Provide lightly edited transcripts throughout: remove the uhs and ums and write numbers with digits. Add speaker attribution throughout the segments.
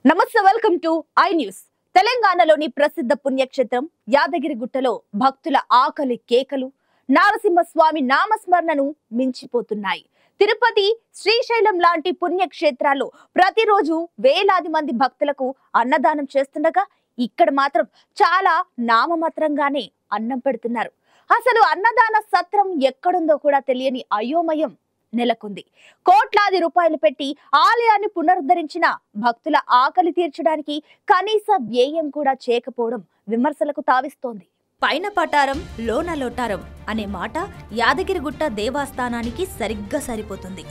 Speaker 1: నమస్తే, welcome to I news. తెలంగాణలోని ప్రసిద్ధ పుణ్యక్షేత్రం యాదగిరిగుట్టలో భక్తుల ఆకలి కేకలు నారసింహస్వామి నామస్మరణను మించిపోతున్నాయి. తిరుపతి, శ్రీశైలం లాంటి పుణ్యక్షేత్రాల్లో ప్రతిరోజు వేలాది మంది భక్తులకు అన్నదానం చేస్తుండగా ఇక్కడ మాత్రం చాలా నామమాత్రంగానే అన్నం పెడుతున్నారు. అసలు అన్నదాన సత్రం ఎక్కడుందో కూడా తెలియని అయోమయం నెలకొంది. కోట్లాది రూపాయలు పెట్టి ఆలయాన్ని పునరుద్ధరించిన భక్తుల ఆకలి తీర్చడానికి కనీస వ్యయం కూడా చేయకపోవడం విమర్శలకు తావిస్తోంది. పైన పటారం లోన లోటారం అనే మాట యాదగిరిగుట్ట దేవస్థానానికి సరిగ్గా సరిపోతుంది.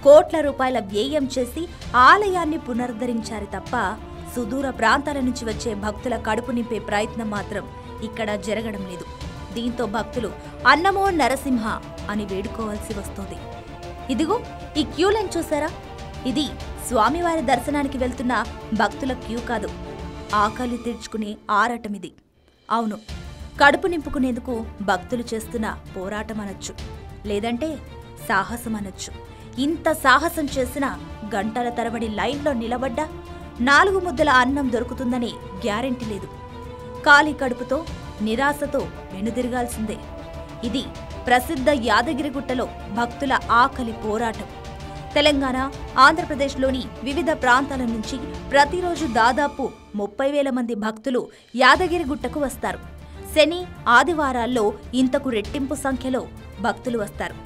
Speaker 1: కోట్ల రూపాయల వ్యయం చేసి ఆలయాన్ని పునరుద్ధరించారు తప్ప సుదూర ప్రాంతాల నుంచి వచ్చే భక్తుల కడుపు నింపే ప్రయత్నం మాత్రం ఇక్కడ జరగడం లేదు. దీంతో భక్తులు అన్నమో నరసింహ అని వేడుకోవాల్సి వస్తోంది. ఇదిగో ఈ క్యూ లైన్ చూసారా? ఇది స్వామివారి దర్శనానికి వెళ్తున్న భక్తుల క్యూ కాదు, ఆకలి తీర్చుకునే ఆరాటం ఇది. అవును, కడుపు నింపుకునేందుకు భక్తులు చేస్తున్న పోరాటం అనొచ్చు, లేదంటే సాహసం అనొచ్చు. ఇంత సాహసం చేసిన గంటల తరబడి లైన్లో నిలబడ్డా 4 ముద్దల అన్నం దొరుకుతుందనే గ్యారెంటీ లేదు. ఖాళీ కడుపుతో నిరాశతో వెనుదిరగాల్సిందే. ఇది ప్రసిద్ధ యాదగిరిగుట్టలో భక్తుల ఆకలి పోరాటం. తెలంగాణ, ఆంధ్రప్రదేశ్లోని వివిధ ప్రాంతాల నుంచి ప్రతిరోజు దాదాపు 30,000 మంది భక్తులు యాదగిరిగుట్టకు వస్తారు. శని, ఆదివారాల్లో ఇంతకు రెట్టింపు సంఖ్యలో భక్తులు వస్తారు.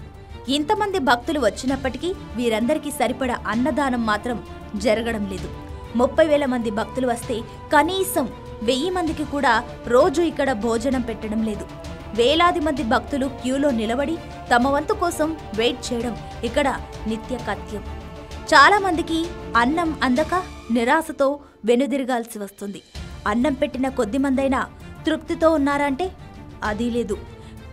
Speaker 1: ఇంతమంది భక్తులు వచ్చినప్పటికీ వీరందరికీ సరిపడా అన్నదానం మాత్రం జరగడం లేదు. 30,000 మంది భక్తులు వస్తే కనీసం 1000 మందికి కూడా రోజు ఇక్కడ భోజనం పెట్టడం లేదు. వేలాది మంది భక్తులు క్యూలో నిలబడి తమ వంతు కోసం వెయిట్ చేయడం ఇక్కడ నిత్య కత్యం. చాలా మందికి అన్నం అందక నిరాశతో వెనుదిరగాల్సి వస్తుంది. అన్నం పెట్టిన కొద్ది మందైనా తృప్తితో ఉన్నారంటే అది లేదు.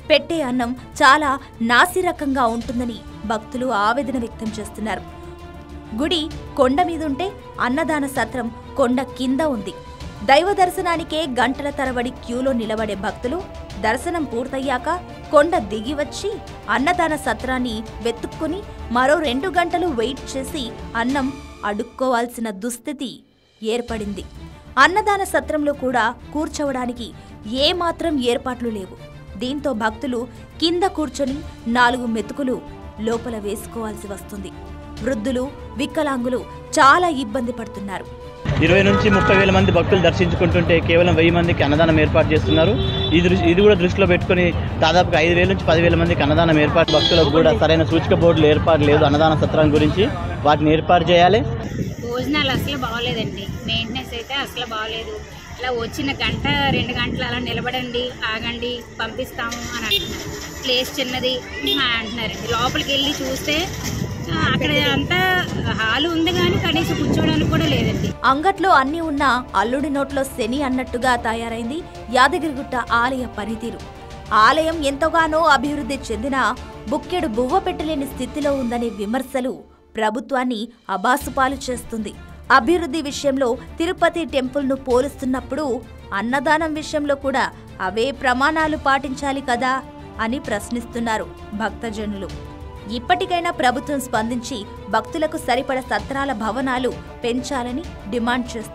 Speaker 1: పెట్టే అన్నం చాలా నాసిరకంగా ఉంటుందని భక్తులు ఆవేదన వ్యక్తం చేస్తున్నారు. గుడి కొండ మీదుంటే అన్నదాన సత్రం కొండ కింద ఉంది. దైవ దర్శనానికే గంటల తరబడి క్యూలో నిలబడే భక్తులు దర్శనం పూర్తయ్యాక కొండ దిగి వచ్చి అన్నదాన సత్రాన్ని వెతుక్కుని మరో 2 గంటలు వెయిట్ చేసి అన్నం అడుక్కోవాల్సిన దుస్థితి ఏర్పడింది. అన్నదాన సత్రంలో కూడా కూర్చోవడానికి ఏమాత్రం ఏర్పాట్లు లేవు. దీంతో భక్తులు కింద కూర్చొని 4 మెతుకులు లోపల వేసుకోవాల్సి వస్తుంది. వృద్ధులు, వికలాంగులు చాలా ఇబ్బంది పడుతున్నారు.
Speaker 2: 20 నుంచి 30,000 మంది భక్తులు దర్శించుకుంటుంటే కేవలం 1000 మందికి అన్నదానం ఏర్పాటు చేస్తున్నారు. ఇది కూడా దృష్టిలో పెట్టుకుని దాదాపుగా 5,000 నుంచి 10,000 మందికి అన్నదానం ఏర్పాటు, భక్తులకు కూడా సరైన సూచిక బోర్డులు ఏర్పాటు లేదు అన్నదాన సత్రం గురించి. వాటిని ఏర్పాటు చేయాలి.
Speaker 3: భోజనాలు అసలు బాగోలేదండి, మెయింటెనెన్స్ అయితే అసలు బాగోలేదు. ఇలా వచ్చిన గంట 2 గంటలు అలా నిలబడండి, ఆగండి, పంపిస్తాము అని అంటున్నారు. ప్లేస్ చిన్నది అంటున్నారండి. లోపలికి వెళ్ళి చూస్తే అక్కడ అంతా హాలు ఉంది కానీ కనీసం కూర్చోవడానికి కూడా లేదండి.
Speaker 1: అంగట్లో అన్ని ఉన్న అల్లుడి నోట్లో శని అన్నట్టుగా తయారైంది యాదగిరిగుట్ట ఆలయ పనితీరు. ఆలయం ఎంతగానో అభివృద్ధి చెందినా బుక్కెడు బువ్వ పెట్టలేని స్థితిలో ఉందనే విమర్శలు ప్రభుత్వాన్ని అబాసుపాలు చేస్తుంది. అభివృద్ధి విషయంలో తిరుపతి టెంపుల్ను పోలుస్తున్నప్పుడు అన్నదానం విషయంలో కూడా అవే ప్రమాణాలు పాటించాలి కదా అని ప్రశ్నిస్తున్నారు భక్తజనులు. ఇప్పటికైనా ప్రభుత్వం స్పందించి భక్తులకు సరిపడ సత్రాల భవనాలు పెంచాలని డిమాండ్ చేస్తున్నారు.